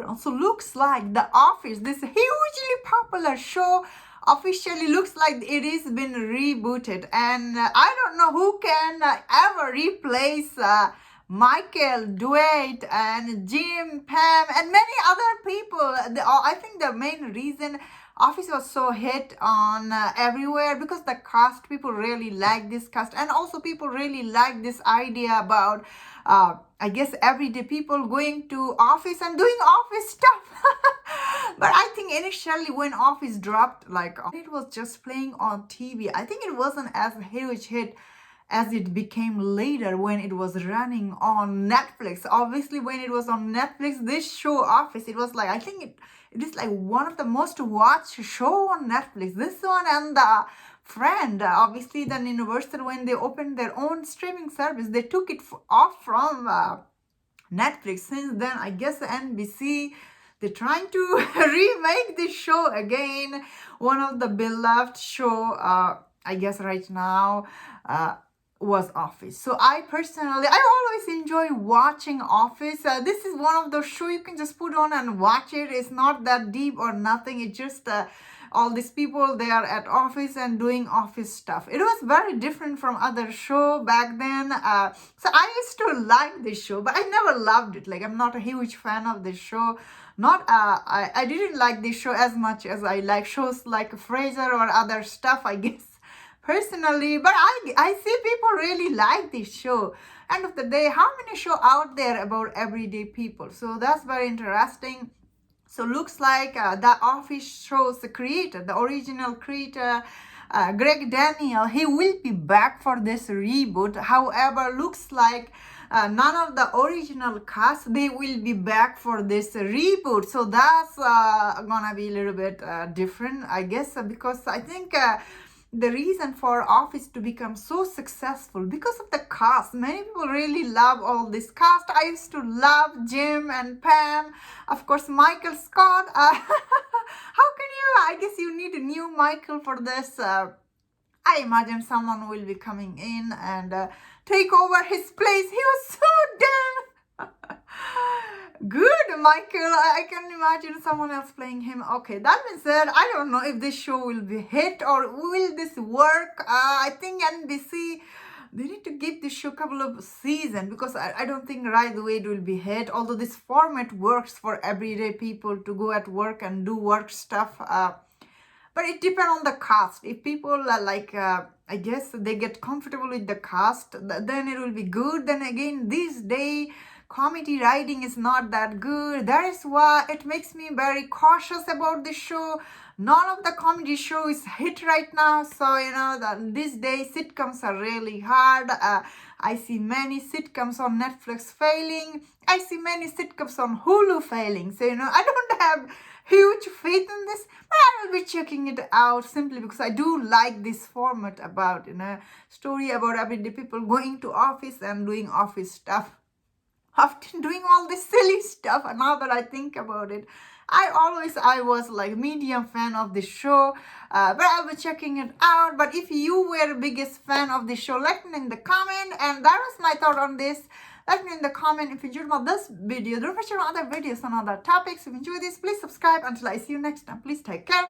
background. So looks like The Office, this hugely popular show, officially looks like it is been rebooted, and I don't know who can ever replace Michael, Dwight, and Jim, Pam, and many other people. I think the main reason Office was so hit on everywhere because the cast, people really like this cast, and also people really like this idea about I guess everyday people going to office and doing office stuff. But I think initially when Office dropped, like it was just playing on TV, I think it wasn't as a huge hit as it became later when it was running on Netflix. Obviously, when it was on Netflix, this show Office, it was like, I think it is like one of the most watched show on Netflix. This one and the Friend, obviously then Universal, when they opened their own streaming service, they took it off from Netflix. Since then, I guess NBC, they're trying to remake this show again. One of the beloved show, I guess right now, was Office. So I always enjoy watching Office. This is one of those shows you can just put on and watch it. It's not that deep or nothing. It's just all these people, they are at office and doing office stuff. It was very different from other show back then. So I used to like this show, but I never loved it. Like, I'm not a huge fan of this show. I didn't like this show as much as I like shows like Frasier or other stuff, I guess, personally. But I see people really like this show. End of the day, how many shows out there about everyday people? So that's very interesting. So looks like the Office show's creator, the original creator, Greg Daniel, he will be back for this reboot. However, looks like none of the original cast, they will be back for this reboot. So that's gonna be a little bit different, I guess, because I think the reason for Office to become so successful because of the cast. Many people really love all this cast. I used to love Jim and Pam, of course Michael Scott. How can you, I guess you need a new Michael for this. I imagine someone will be coming in and take over his place. He was so damn good, Michael. I can imagine someone else playing him. Okay, that being said, I don't know if this show will be hit or will this work. I think NBC, they need to give this show a couple of seasons because I don't think right away it will be hit. Although this format works for everyday people to go at work and do work stuff. But it depends on the cast. If people are like, I guess they get comfortable with the cast, then it will be good. Then again, this day, comedy writing is not that good. That is why it makes me very cautious about this show. None of the comedy show is hit right now. So, you know, these days sitcoms are really hard. I see many sitcoms on Netflix failing. I see many sitcoms on Hulu failing. So, you know, I don't have huge faith in this, but I will be checking it out simply because I do like this format about, you know, story about everyday people going to office and doing office stuff. Often doing all this silly stuff, and now that I think about it, I was like medium fan of the show, but I'll be checking it out. But if you were the biggest fan of the show, let me in the comment. And that was my thought on this. Let me in the comment if you enjoyed about this video. Don't forget to watch other videos on other topics. If you enjoyed this, please subscribe. Until I see you next time, please take care.